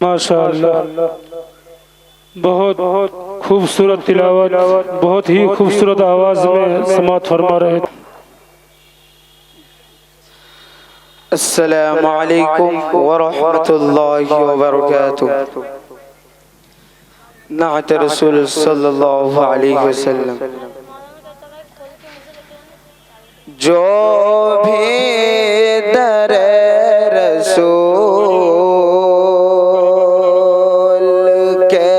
माशाअल्लाह, बहुत खूबसूरत तिलावत, बहुत ही खूबसूरत आवाज़ में समात फरमा रहे। अस्सलामु अलैकुम व रहमतुल्लाहि व बरकातुहू। नाअत रसूल सल्लल्लाहु अलैहि वसल्लम। जो भी दर रसूल के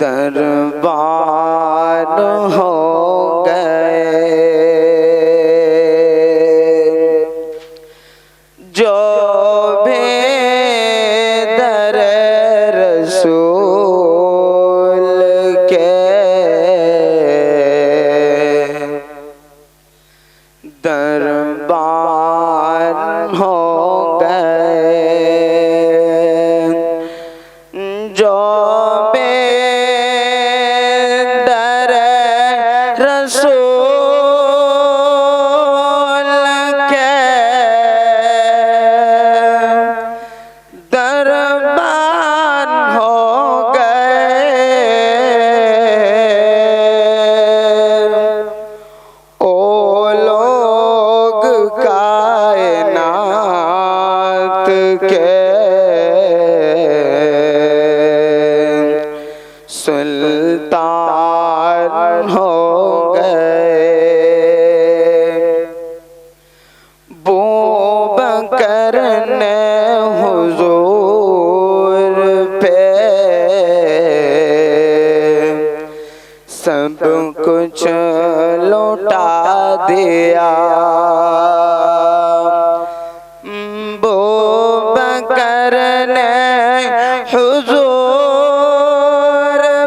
दरबार हो जो भी दर रसूल के दरबार हो गए, जो भी दर रसूल के दरबार हो गए। ओ लोग कायनात के सुल्तान हो गए। बूबकर ने हुजूर पे सब कुछ लौटा दिया। बूबकर ने हुजूर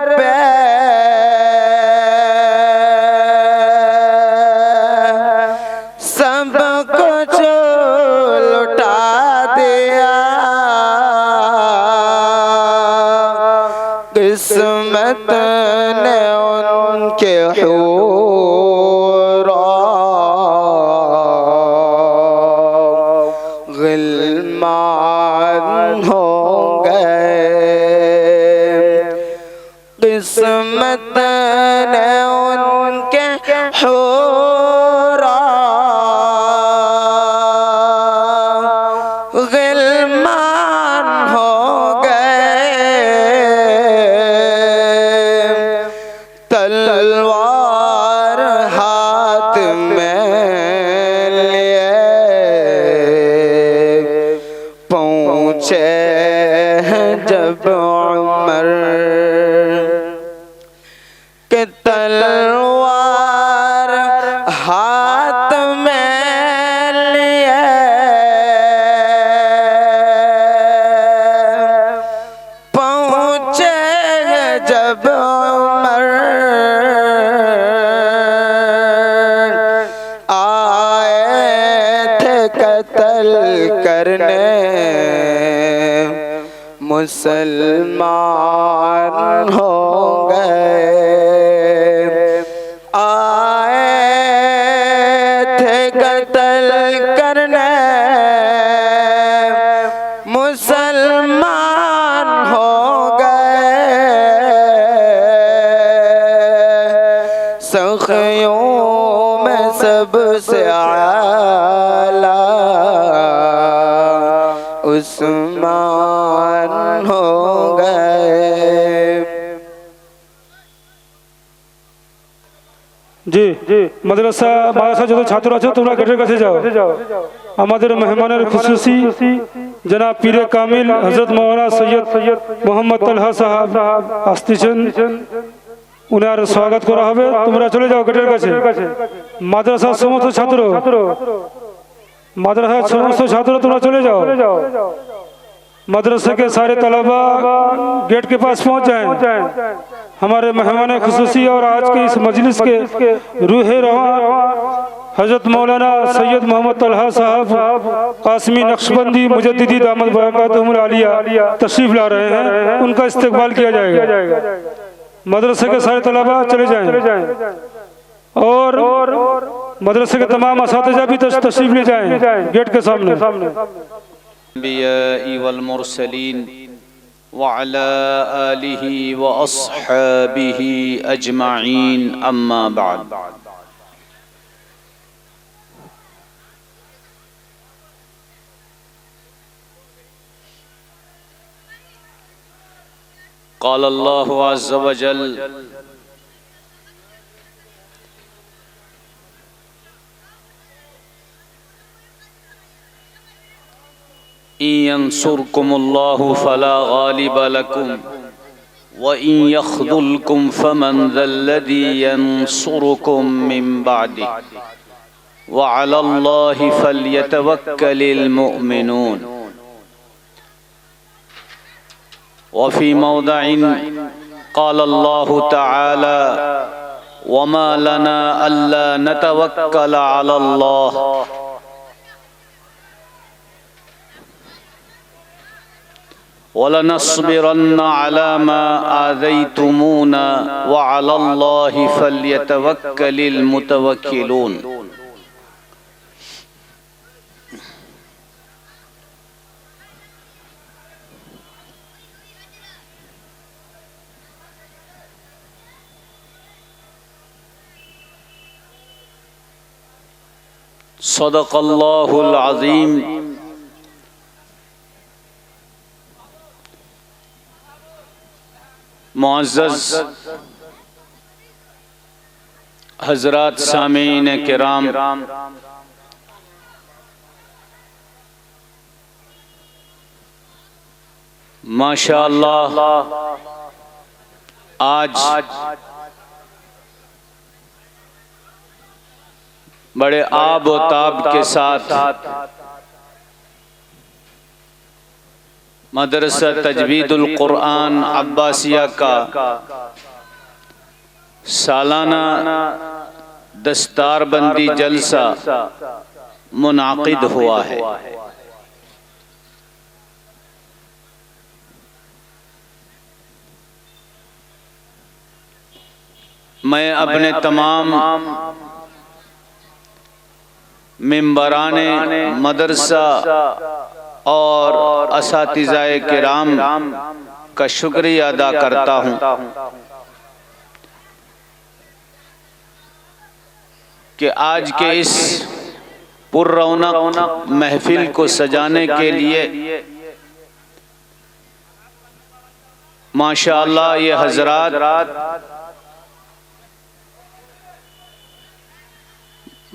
पे सब कुछ लौटा दिया। किस्मत ने उनके गिलमान हो गए। किस्मत ने उनके गिलमान हो गए। तलवार हाथ में लिए पहुँचे जब उमर के तलवार हाथ में लिए पहुँचे जब उमर आए थे कत्ल करने मुसलमान हो गए। आए थे कत्ल करने मुसलमान हो गए। सखियों में सबसे आला उस्मान हो गए। জি মাদ্রাসা যত ছাত্র আছে তোমরা গেটের কাছে যাও। আমাদের মেহমানের খুশুসি জনাব পীরে কামিল হযরত মাওলানা সৈয়দ মোহাম্মদ তালহা সাহেব আসতেছেন, উনার স্বাগত করা হবে। তোমরা চলে যাও গেটের কাছে। মাদ্রাসার সমস্ত ছাত্র তোমরা चले जाओ। मदरसे के सारे तलबा गेट के पास पहुंच जाएं। हमारे मेहमान खुसूसी और आज के इस मजलिस के रूह रवां हजरत मौलाना सैयद मोहम्मद तलहा साहब कासमी नक्शबंदी मुजद्दिदी दामद बरकातहुमुल आलिया तशरीफ ला रहे हैं, उनका इस्तकबाल किया जाएगा। मदरसे के सारे तलबा चले जाएं और मदरसे के तमाम असातिज़ा भी तशरीफ ले जाएं गेट के सामने। वल मुरसलीन व अला आलिहि व अस्हाबिहि अजमाइन अम्मा बाद। क़ाल अल्लाहु अज़्ज़ व जल यंसुरकुमुल्लाहु फला गालिब लकुम व इन यख्ज़ुलकुम फमन ज़ल्लज़ी यंसुरुकुम मिन बअदिह व अलल्लाहि फल्यतवक्कलिल मुअमिनून। व फी मौदिइन क़ाल अल्लाहु तआला वमा लना अल्ला नतवक्कल अलल्लाह वलनस्बिरन्न अला मा आज़ैतुमूना व अलल्लाहि फल्यतवक्कलिल मुतवक्किलून। सदक़ल्लाहुल अज़ीम। मुअज़्ज़ज़ हज़रात सामीन किराम, माशाअल्लाह आज बड़े आब व ताब के साथ मदरसा तजवीदुल कुरान अब्बासिया का सालाना दस्तारबंदी जलसा मुनाकिद हुआ है। मैं अपने तमाम मिंबराने मदरसा और असातिज़ाए किराम का शुक्रिया अदा करता हूँ कि आज के इस पुररौनक महफिल को सजाने के लिए माशाअल्लाह ये हजरात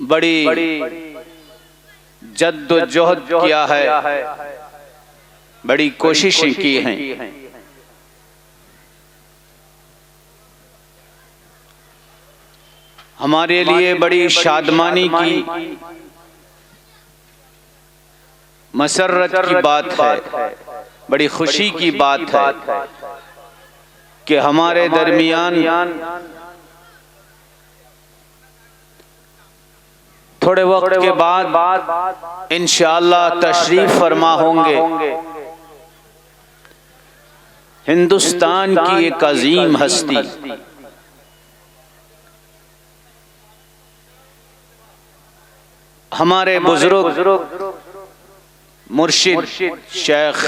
बड़ी जद्दोजहद किया है, बड़ी कोशिशें की हैं। हमारे लिए बड़ी शादमानी की मसर्रत की बात है, बड़ी खुशी की बात है कि हमारे दरमियान थोड़े वक्त के बाद इंशाअल्लाह तशरीफ फरमा होंगे हिंदुस्तान की एक अजीम हस्ती, हमारे बुजुर्ग मुर्शिद शेख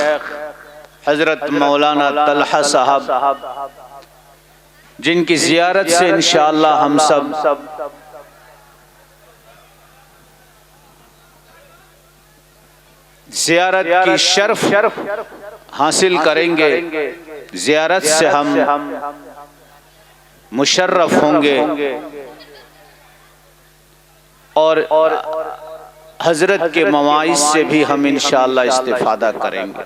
हजरत मौलाना तलहा साहब, जिनकी जियारत से इंशाअल्लाह हम सब जियारत की शर्फ हासिल करेंगे, जियारत से हम मुशर्रफ होंगे। और हजरत के मवाइज से भी हम इंशाअल्लाह इस्तिफादा करेंगे।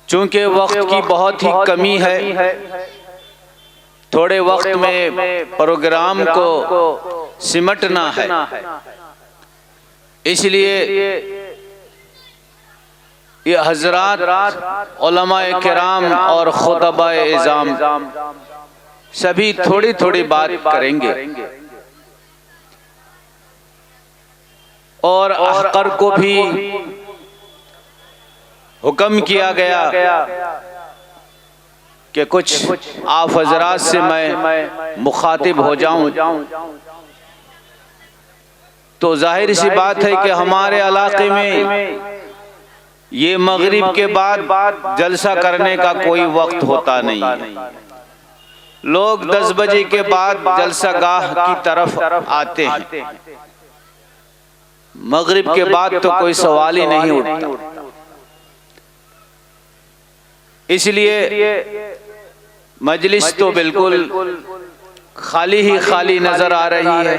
चूंकि वक्त की बहुत ही कमी है, थोड़े वक्त में प्रोग्राम को सिमटना है, इसलिए ये हजरात, उलमाए किराम और खुतबाए इज़ाम सभी थोड़ी थोड़ी बात करेंगे और अहकर को भी हुक्म किया गया कि कुछ आप हजरात से मैं मुखातिब हो जाऊं। तो जाहिर सी बात है कि हमारे इलाके में ये मगरिब के बाद जलसा करने का कोई वक्त होता नहीं है। लोग 10 बजे के बाद जलसा गाह की तरफ आते हैं, मगरिब के बाद तो कोई सवाल ही नहीं उठता। इसलिए मजलिस तो बिल्कुल खाली ही खाली नजर आ रही है।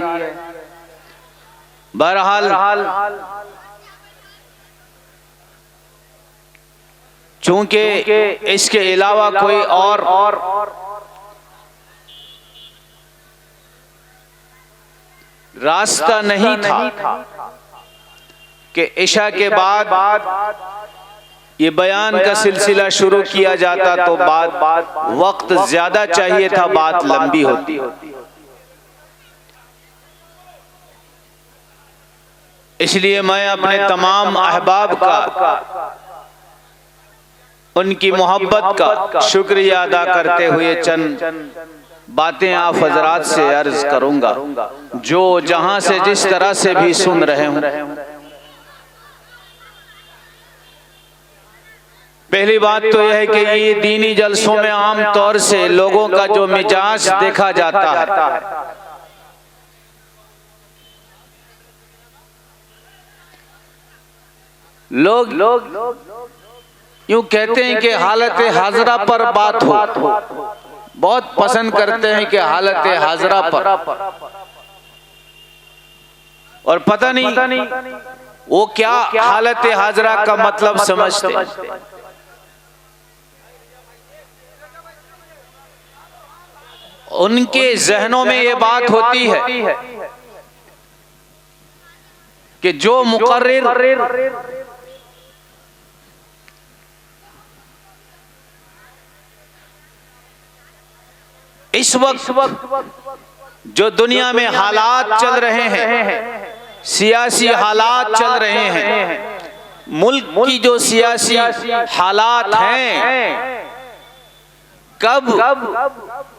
बहरहाल चूंकि इसके अलावा कोई और रास्ता नहीं था कि इशा के बाद ये बयान का सिलसिला शुरू किया जाता, तो वक्त ज्यादा चाहिए था, बात लंबी होती। इसलिए मैं अपने तमाम अहबाब का, उनकी मोहब्बत का शुक्रिया अदा करते हुए चंद बातें आप हजरात से अर्ज करूंगा, जो जहां से जिस तरह से भी सुन रहे हूं। पहली बात तो यह है कि ये दीनी जलसों में आम तौर से लोगों का जो मिजाज देखा जाता है, लोग यूं कहते हैं कि हालत हाजरा पर बात हो, बहुत पसंद करते हैं कि हालत हाजरा पर, और पता नहीं वो क्या हालत हाजरा का मतलब समझते हैं। उनके जहनों में ये बात होती है कि जो मुकर्रिर इस वक्त जो दुनिया में हालात चल रहे हैं, सियासी हालात चल रहे हैं, मुल्क की जो सियासी हालात हैं, कब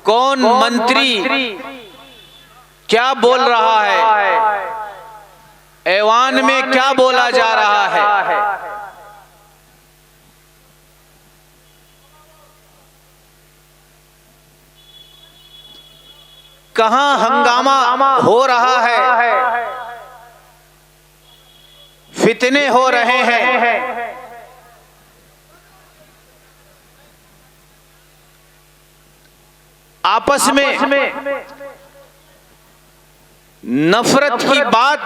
कौन मंत्री क्या बोल रहा है, ऐवान में क्या बोला जा रहा है, कहां हंगामा हो रहा है, फितने हो रहे हैं, आपस में नफरत की बात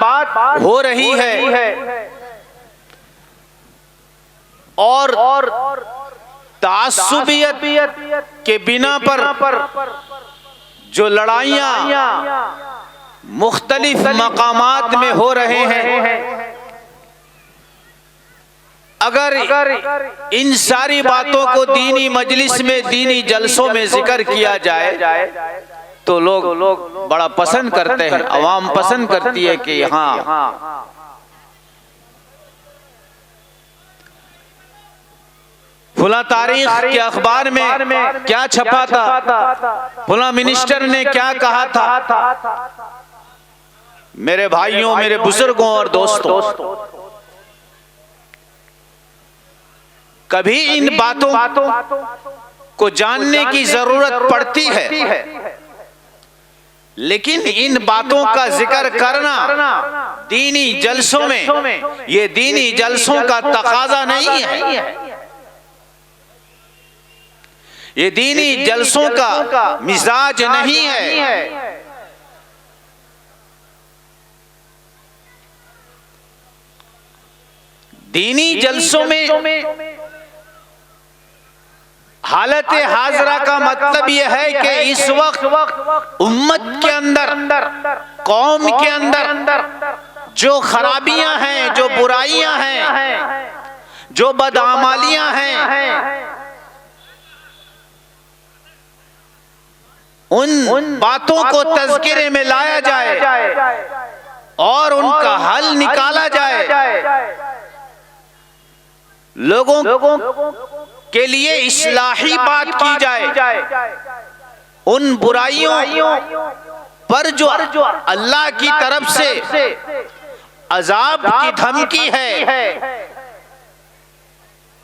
हो रही है, और तासुबियत के बिना पर जो लड़ाइयां मुख्तलिफ मकामात में हो रहे हैं, अगर इन सारी बातों को दीनी मजलिस में, दीनी जलसों में जिक्र किया जाए तो लोग बड़ा पसंद करते हैं, अवाम पसंद करती है कि हाँ फला तारीख के अखबार में क्या छपा था, फला मिनिस्टर ने क्या कहा था। मेरे भाइयों, मेरे बुजुर्गों और दोस्तों, कभी इन बातों को जानने की जरूरत पड़ती है, लेकिन इन बातों का जिक्र करना दीनी जलसों में, ये दीनी जलसों का तकाजा नहीं है। ये दीनी जलसों का मिजाज नहीं है। दीनी जलसों में हालत हाजरा का मतलब यह है कि इस वक्त उम्मत के अंदर, कौम के अंदर जो खराबियां हैं, जो बुराइयां हैं, जो बदआमालियां हैं, उन बातों को तज़किरे में लाया जाए और उनका हल निकाला जाए। लोगों के लिए इस्लाही बात की जाए। उन बुराइयों पर जो अल्लाह की तरफ से अजाब की धमकी है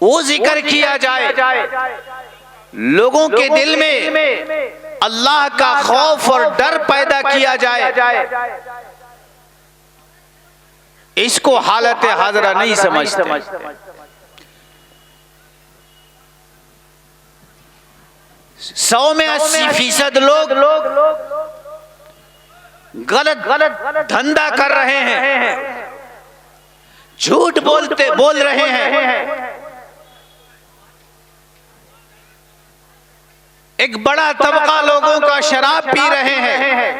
वो जिक्र किया जाए। लोगों के दिल में अल्लाह का खौफ और डर पैदा किया जाए। इसको हालत हाजरा नहीं समझते। 100 में 80% लोग गलत धंधा कर रहे हैं, झूठ बोल रहे हैं। एक बड़ा तबका लोगों का शराब पी रहे हैं।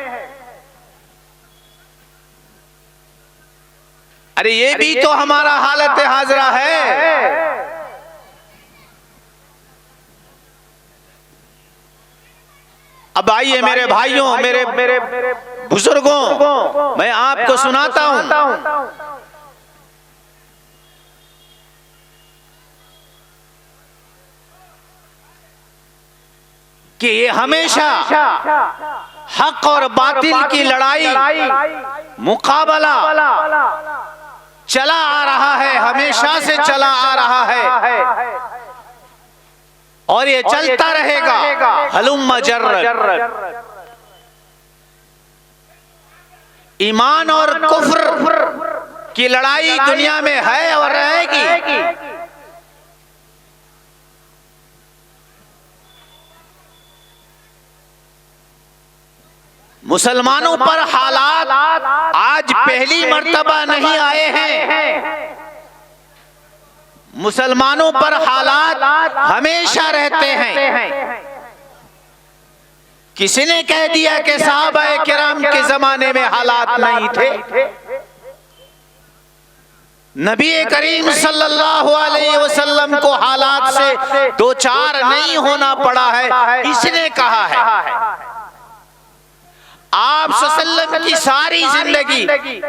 अरे ये भी तो हमारा हालत हाजरा है। अब आइए मेरे भाइयों, मेरे बुजुर्गों, मैं आपको सुनाता हूं। कि ये हमेशा हक और बातिल की लड़ाई, मुकाबला चला आ रहा है, हमेशा से चला आ रहा है और ये चलता रहेगा। हलुम्मा जर्र। ईमान और कुफ्र की लड़ाई दुनिया में है और रहेगी। मुसलमानों पर हालात आज पहली मर्तबा नहीं आए हैं। मुसलमानों पर हालात हमेशा रहते हैं। किसी ने कह दिया कि सहाबाए किराम के जमाने में हालात नहीं थे। नबी करीम सल्लल्लाहु अलैहि वसल्लम को हालात से दो चार नहीं होना पड़ा है, इसने कहा है। आप सल्लल्लाहु की सारी जिंदगी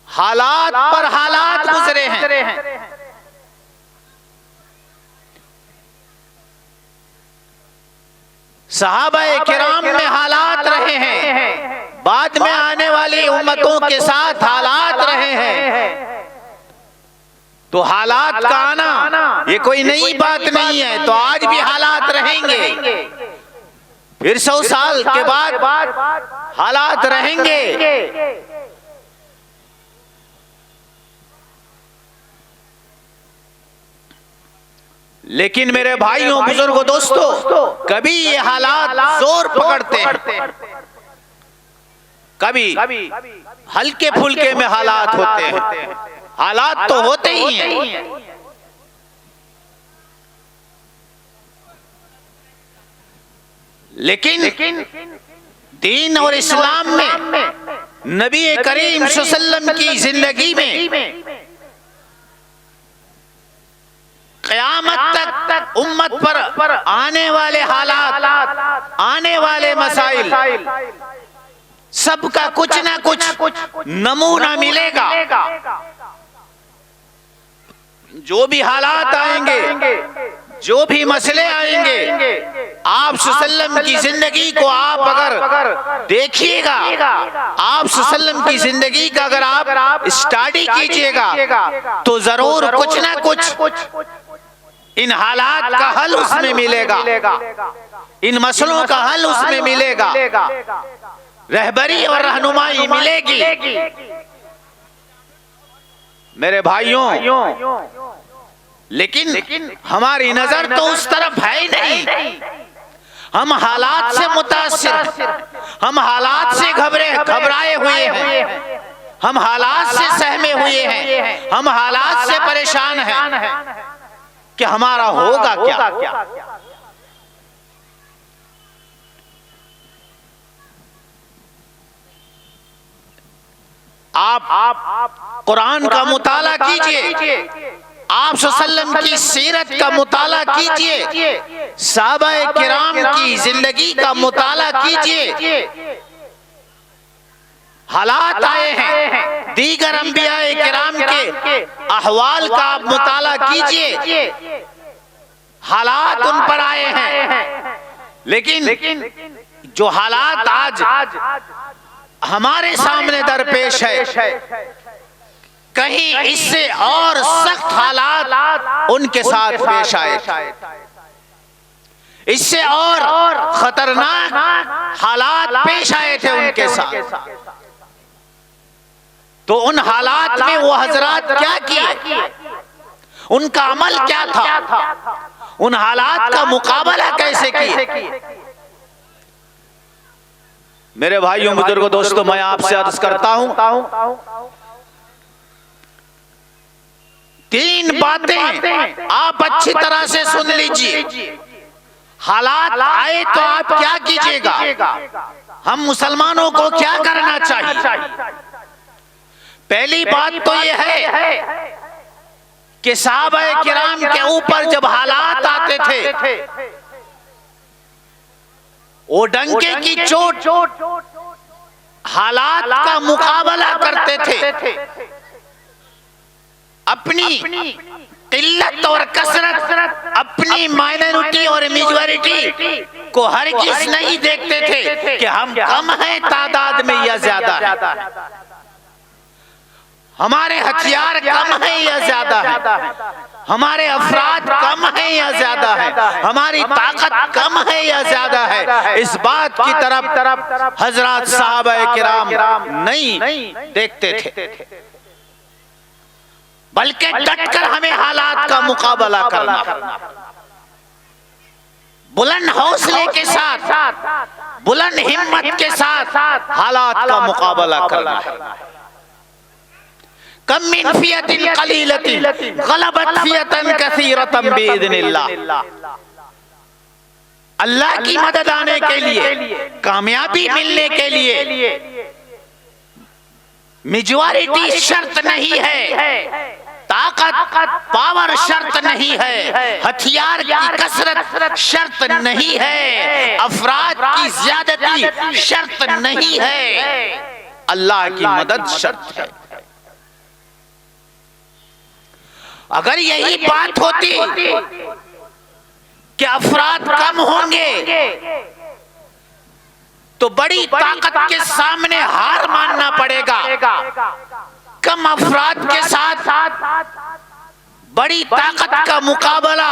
हालात पर हालात गुजरे हैं। सहाबाए किराम में हालात रहे हैं, बाद में आने वाली उम्मतों के साथ हालात रहे हैं। तो हालात का आना ये कोई नई बात नहीं है। तो आज भी हालात रहेंगे, फिर 100 साल के बाद हालात रहेंगे। लेकिन मेरे भाइयों, बुजुर्गों, दोस्तों, कभी ये हालात जोर पकड़ते हैं, कभी हल्के फुल्के में हालात होते हैं। हालात तो होते ही हैं। लेकिन दीन और इस्लाम में, नबी करीम सल्लल्लाहु की जिंदगी में क़यामत तक उम्मत पर आने वाले हालात, आने वाले मसाइल, सबका कुछ ना कुछ नमूना मिलेगा। जो भी हालात आएंगे, जो भी मसले आएंगे, आप सल्लल्लाहु की जिंदगी को आप अगर देखिएगा, आप सल्लल्लाहु की जिंदगी का अगर आप स्टडी कीजिएगा, तो जरूर कुछ ना कुछ इन हालात का हल उसमें मिलेगा, इन मसलों का हल उसमें मिलेगा, रहबरी और रहनुमाई मिलेगी। मेरे भाइयों, लेकिन हमारी नजर तो उस तरफ है ही नहीं। हम हालात से मुतासिर, हम हालात से घबराए हुए हैं, हम हालात से सहमे हुए हैं, हम हालात से परेशान हैं कि हमारा होगा क्या। आप कुरान का मुताला कीजिए, आप सल्लल्लाहु अलैहि वसल्लम की सीरत का मुताला कीजिए, सहाबाए किराम की जिंदगी का मुताला कीजिए। हालात आए हैं, दीगर अंबियाए किराम के अहवाल का आप मुताला कीजिए, हालात उन पर आए हैं। लेकिन जो हालात आज हमारे सामने दरपेश है, कहीं इससे और सख्त हालात उनके साथ पेश आए, इससे और खतरनाक हालात पेश आए थे उनके साथ। तो उन हालात में वो हजरात क्या किए, उनका अमल क्या था, उन हालात का मुकाबला कैसे किए। मेरे भाइयों बुजुर्गों दोस्तों, मैं आपसे अर्ज करता हूं, तीन बातें आप अच्छी तरह से सुन लीजिए। हालात आए तो आप क्या कीजिएगा, हम मुसलमानों को क्या करना चाहिए। पहली बात तो यह है कि सहाबाए किराम के ऊपर जब हालात आते थे, वो डंके की चोट हालात का मुकाबला करते थे। अपनी किल्लत और कसरत, अपनी माइनॉरिटी और मेजॉरिटी को हरगिज़ नहीं देखते थे कि हम कम हैं तादाद में या ज्यादा है, हमारे हथियार कम है या ज्यादा है, हमारे अफराद कम है या ज्यादा है, हमारी ताकत कम है या ज्यादा है। इस बात की तरफ हजरत साहबाए किराम नहीं देखते थे, बल्कि डटकर हमें हालात का मुकाबला करना, बुलंद हौसले के साथ, बुलंद हिम्मत के साथ हालात का मुकाबला करना है। कम मिन फियतिन कलीलतिन गलबत फियतन कसीरतन बिइज़्निल्लाह। अल्लाह की मदद आने के लिए, कामयाबी मिलने के लिए मेजॉरिटी शर्त नहीं है, ताकत पावर शर्त नहीं है, हथियार की कसरत शर्त नहीं है, अफराद की ज्यादती शर्त नहीं है, अल्लाह की मदद शर्त है। अगर यही बात होती कि अफराद कम होंगे तो बड़ी ताकत के सामने हार मानना पड़ेगा। कम अफराद के साथ बड़ी ताकत का मुकाबला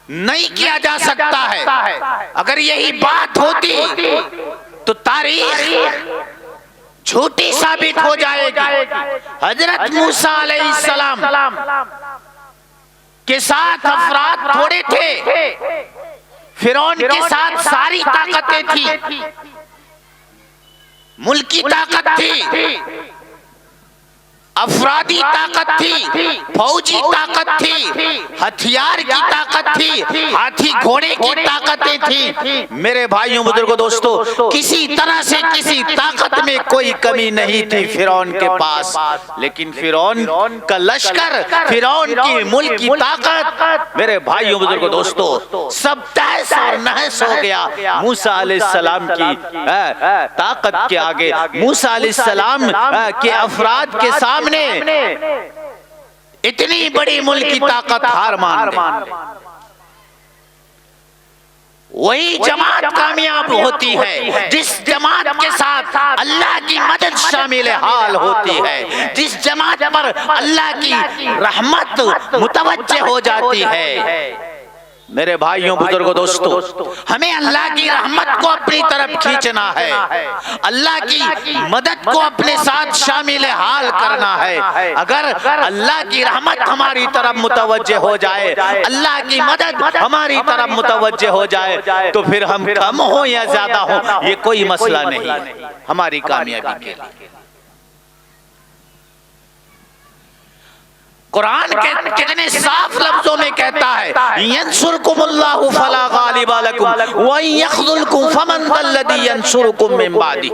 नहीं किया जा सकता है। अगर यही बात होती तो तारीख झूठी साबित हो जाएगी। हजरत मूसा अलैहिस्सलाम के साथ अफराद थोड़े थे, फिरौन के साथ सारी ताकतें थी, मुल्की ताकत थी, अफरादी ताकत थी, फौजी ताकत थी, हथियार की ताकत थी, हाथी घोड़े की ताकतें थी। मेरे भाइयों बुजुर्गों दोस्तों, किसी तरह से किसी ताकत में कोई कमी नहीं थी फिरौन के पास। लेकिन फिरौन का लश्कर, फिरौन की मुल्क की ताकत, मेरे भाइयों बुजुर्गों दोस्तों, सब तहस और नहस हो गया मूसा अलैहिस्सलाम की ताकत के आगे। मूसा अलैहिस्सलाम के अफराद के सामने इतनी बड़ी मुल्क की ताकत हार मान गई। वही जमात कामयाब होती है जिस जमात के साथ अल्लाह की मदद शामिल हाल होती है, जिस जमात पर अल्लाह की रहमत मुतवज्जे हो जाती है। मेरे भाइयों बुजुर्गों दोस्तों, हमें अल्लाह की रहमत को अपनी तरफ खींचना है, अल्लाह की मदद को अपने साथ शामिल हाल करना है। अगर अल्लाह की रहमत हमारी तरफ मुतवज्जे हो जाए, अल्लाह की मदद हमारी तरफ मुतवज्जे हो जाए, तो फिर हम कम हो या ज्यादा हो ये कोई मसला नहीं हमारी कामयाबी के लिए। कुरान के कितने साफ लफ्जों में कहता है, यंसुरकुमुल्लाहु फला गालिबा लकुम व यख्ज़ुलकुम फमन ज़ल्लज़ी यंसुरकुम मिन बादी।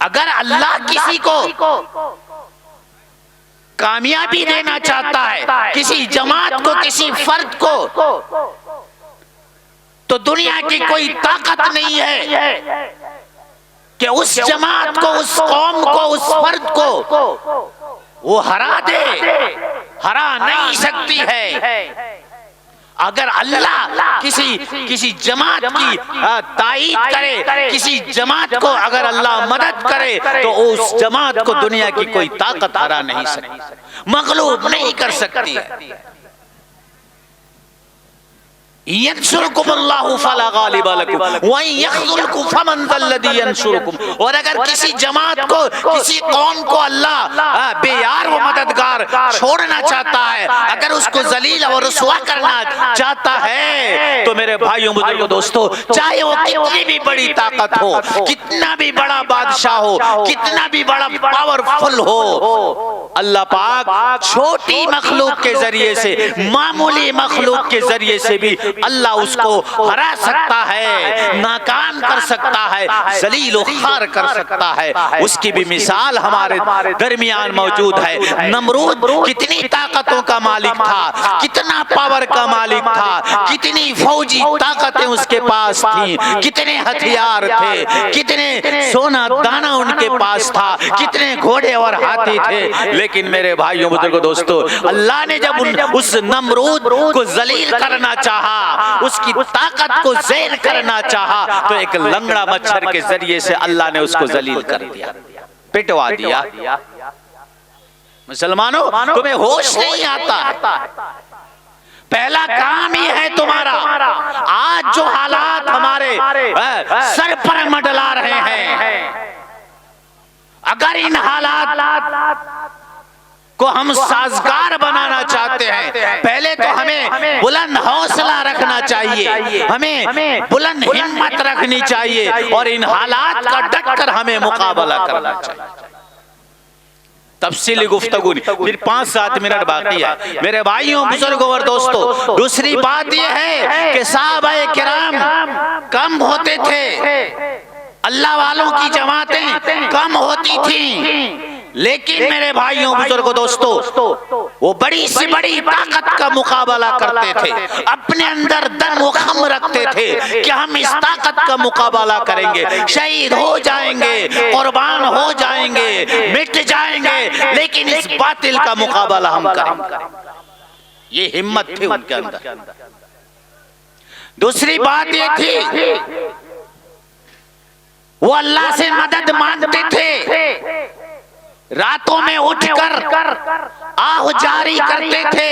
अगर अल्लाह किसी को कामयाबी देना चाहता है, किसी जमात को, किसी फर्द को, तो दुनिया की कोई ताकत नहीं है कि उस जमात को, उस कौम को, उस फर्द को वो हरा दे, हरा नहीं सकती है। अगर अल्लाह किसी जमात की ताईद करे, किसी जमात को अगर अल्लाह मदद करे, तो उस जमात को दुनिया की कोई ताकत हरा नहीं सकती, मगलूब नहीं कर सकती है। यंसुरकुमुल्लाहु फला गालिबा लकुम व यख्ज़ुलकुम फमन ज़ल्लज़ी यंसुरकुम। और अगर किसी जमात को, किसी कौम को अल्लाह बेयार व मददगार छोड़ना चाहता है, अगर उसको जलील और रुसवा करना चाहता है, तो मेरे भाइयों बुजुर्गों दोस्तों, चाहे वो कितनी भी बड़ी ताकत हो, कितना भी बड़ा बादशाह हो, कितना भी बड़ा पावरफुल हो, अल्लाह पाक छोटी मखलूक के जरिए से, मामूली मखलूक के जरिए से भी अल्लाह उसको हरा सकता है, नाकाम कर सकता है, जलील और खार कर सकता है। उसकी भी मिसाल हमारे दरमियान मौजूद है। नमरूद कितनी ताकतों का मालिक था, कितना पावर का मालिक था, कितनी फौजी ताकतें उसके पास थी, कितने हथियार थे, कितने सोना दाना उनके पास था, कितने घोड़े और हाथी थे। लेकिन मेरे भाइयों बुजुर्गों दोस्तों, अल्लाह ने जब उस नमरूद को जलील करना चाहा, उसकी ताकत को ज़ैल करना चाहा, तो एक लंगड़ा मच्छर के जरिए से अल्लाह ने उसको जलील कर दिया, पिटवा दिया। मुसलमानों, तुम्हें होश नहीं आता। पहला काम ही है तुम्हारा, आज जो हालात हमारे सर पर मंडला रहे हैं, अगर इन हालात को हम साजगार बनाना चाहते हैं, पहले तो हमें बुलंद हौसला रखना चाहिए, हमें बुलंद हिम्मत रखनी चाहिए, और इन हालात का डटकर हमें मुकाबला करना चाहिए। तफसीली गुफ्तगू, फिर 5-7 मिनट बाकी है मेरे भाइयों बुजुर्गों और दोस्तों। दूसरी बात यह है कि सहाबाए किराम कम होते थे, अल्लाह वालों की जमातें कम होती थी, लेकिन मेरे भाइयों बुजुर्गों दोस्तों, वो बड़ी से बड़ी ताकत का मुकाबला करते थे, अपने अंदर दम व खम रखते थे कि हम इस ताकत का मुकाबला करेंगे, शहीद हो जाएंगे, कुर्बान हो जाएंगे, मिट जाएंगे, लेकिन इस बातिल का मुकाबला हम करेंगे। ये हिम्मत थी उनके अंदर। दूसरी बात ये थी, वो अल्लाह से मदद मांगते थे, रातों में उठकर आह जारी करते थे,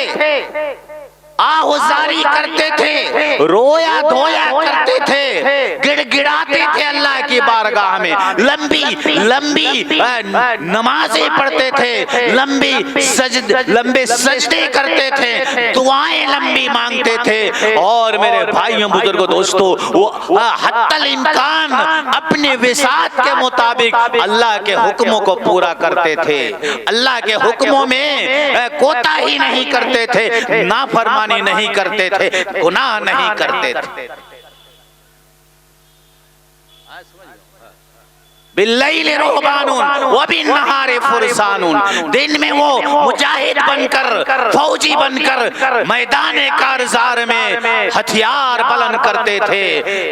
आहुजारी करते थे, रोया धोया करते थे, गिड़गिड़ाते थे अल्लाह की बारगाह में, लंबी नमाजें पढ़ते थे, लंबे सजदे करते थे, दुआएं लंबी मांगते थे। और मेरे भाइयों बुजुर्गों दोस्तों, वो हत्तल इम्कान अपने विसात के मुताबिक अल्लाह के हुक्मों को पूरा करते थे, अल्लाह के हुक्मों में कोताही नहीं करते थे, नाफरमानी नहीं करते थे, गुनाह नहीं करते थे। बिल्लैल रुहबानुन व बिन्नहारि फुरसानुन, दिन में वो मुजाहिद बनकर, फौजी बनकर मैदान कारजार में हथियार बुलंद करते थे,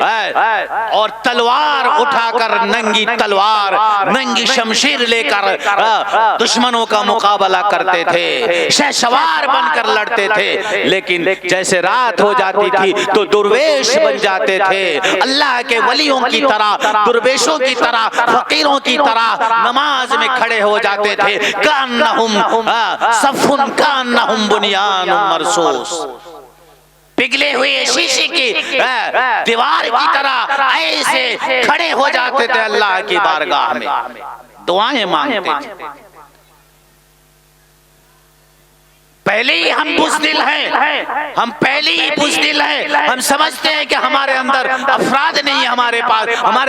और तलवार उठाकर, नंगी तलवार, नंगी शमशीर लेकर दुश्मनों का मुकाबला करते थे, शहसवार बनकर लड़ते थे। लेकिन जैसे रात हो जाती थी तो दुर्वेश बन जाते थे, अल्लाह के वलियों की तरह, दुर्वेशों की तरह, फकीरों की तरह नमाज में खड़े हो जाते थे। कान्नहुम सफ़ुन कान्नहुम बुनियानुम मरसूस, पिघले हुए शीशे की दीवार की तरह ऐसे खड़े हो जाते थे अल्लाह की बारगाह में, दुआएं मांगते थे। पहले ही हम बुज़दिल हैं, हम पहले ही बुज़दिल हैं। हम समझते हैं कि हमारे अंदर अफराद नहीं है, हमारे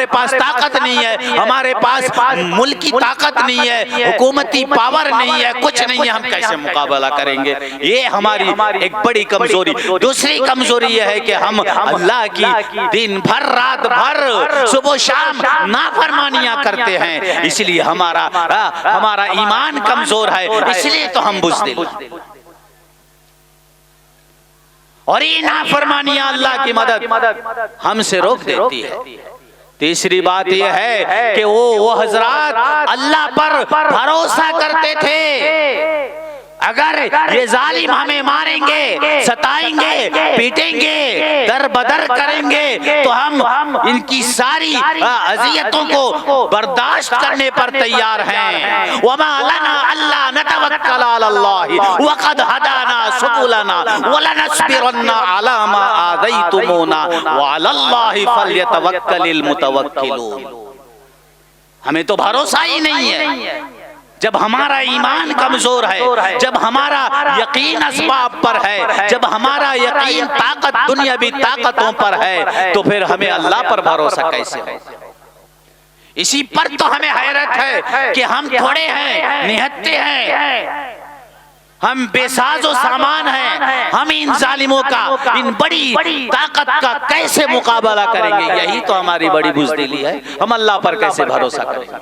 पास ताकत नहीं है, हमारे पास मुल्की ताकत नहीं है, हुकूमती पावर नहीं है, कुछ नहीं है, हम कैसे मुकाबला करेंगे? ये हमारी एक बड़ी कमजोरी। दूसरी कमजोरी यह है कि हम अल्लाह की दिन भर रात भर सुबह शाम नाफरमानियां करते हैं, इसलिए हमारा ईमान कमजोर है, इसलिए तो हम बुज़दिल। और ये नाफरमानियां अल्लाह की मदद हमसे रोक देती है। तीसरी बात यह है कि वो हजरात अल्लाह पर भरोसा करते थे, अगर ये जालिम हमें मारेंगे, सताएंगे, पीटेंगे, दर बदर करेंगे तो हम इनकी सारी अज़ियतों को बर्दाश्त करने पर तैयार हैं। वमा लना अल्ला नतवक्कल अलल्लाहि वक़द हदाना सुबुलना वलनस्बिरन्ना अला मा आज़ैतुमूना वअलल्लाहि फल्यतवक्कलिल मुतवक्किलून। हमें तो भरोसा ही नहीं है। जब हमारा ईमान कमजोर है, जब हमारा यकीन असबाब पर है, जब हमारा यकीन ताकत दुनियावी ताकतों पर है, तो फिर हमें अल्लाह पर भरोसा कैसे हो? इसी पर तो हमें हैरत है कि हम थोड़े हैं, निहत्ते हैं, हम बेसाजो सामान हैं, हम इन जालिमों का, इन बड़ी ताकत का कैसे मुकाबला करेंगे? यही तो हमारी बड़ी बुज़दिली है। हम अल्लाह पर कैसे भरोसा करेंगे?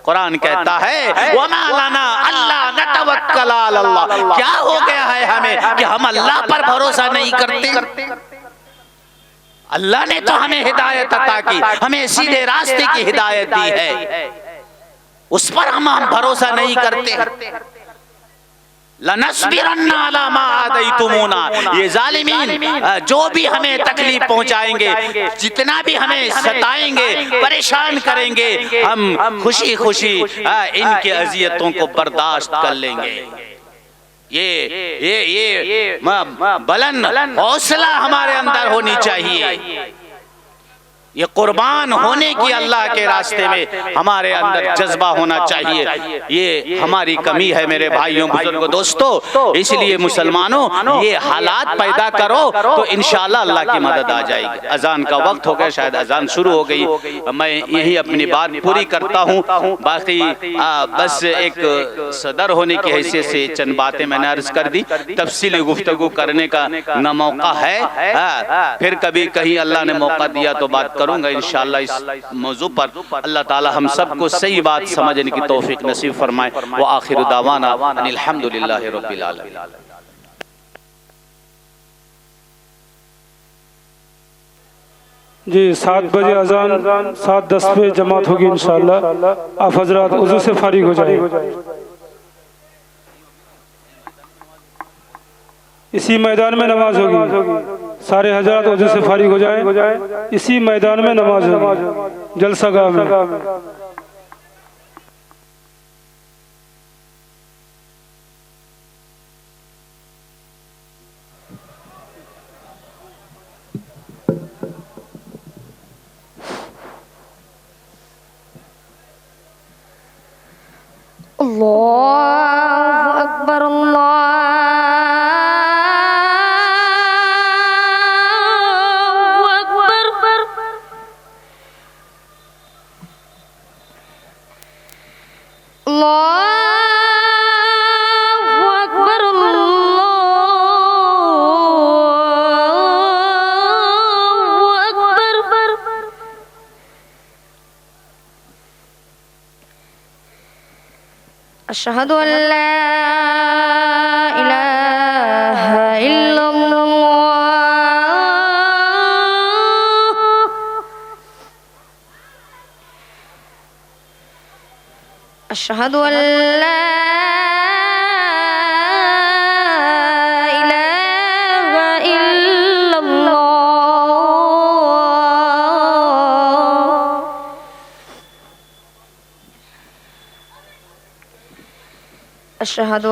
कुरान कहता है वमा लना अल्ला नतवक्कल अलल्लाह। क्या हो गया है हमें कि हम अल्लाह पर भरोसा नहीं करते? अल्लाह ने तो हमें हिदायत अता की, हमें सीधे रास्ते की हिदायत दी है, उस पर हम भरोसा नहीं करते। लनस्बिरन्ना अला मा आज़ैतुमूना, ये जालिमीन जो भी हमें तकलीफ पहुंचाएंगे, जितना भी हमें सताएंगे, परेशान करेंगे, हम खुशी खुशी इनके अजियतों को बर्दाश्त कर लेंगे। ये बुलंद हौसला हमारे अंदर होनी चाहिए। ये कुर्बान होने की अल्लाह के रास्ते में हमारे अंदर जज्बा होना चाहिए। ये हमारी कमी है मेरे भाइयों बुजुर्गों दोस्तों। इसलिए मुसलमानों ये हालात पैदा करो तो इंशाअल्लाह अल्लाह की मदद आ जाएगी। अजान का वक्त हो गया, शायद अजान शुरू हो गई। मैं यही अपनी बात पूरी करता हूँ। बाकी बस एक सदर होने की हैसियत से चंद बातें मैंने अर्ज कर दी। तफसीली गुफ्तगू करने का न मौका है, फिर कभी कहीं अल्लाह ने मौका दिया तो बात करूंगा इंशाअल्लाह इस मौजू पर। अल्लाह ताला हम सबको सही बात समझने की तौफीक नसीब फरमाए। व आखिर दावाना अनिल हम्दुलिल्लाहि रब्बिल आलमीन। जी 7 बजे अजान 7:10 पे जमात होगी इंशाअल्लाह। आप हजरात उज़ू से फारिग हो जाए। इसी मैदान में नमाज होगी। सारे हजरात उज़ू से फारिग हो जाएं। इसी मैदान में नमाज होगी, जलसागाह में। अल्लाहु अकबर, अल्लाहु अकबर, अल्लाहु अकबर, अल्लाहु अकबर। अशहदु अल्ला इलाहा इल्लल्लाह, अशहदु अल्ला इलाहा इल्लल्लाह, अशहदु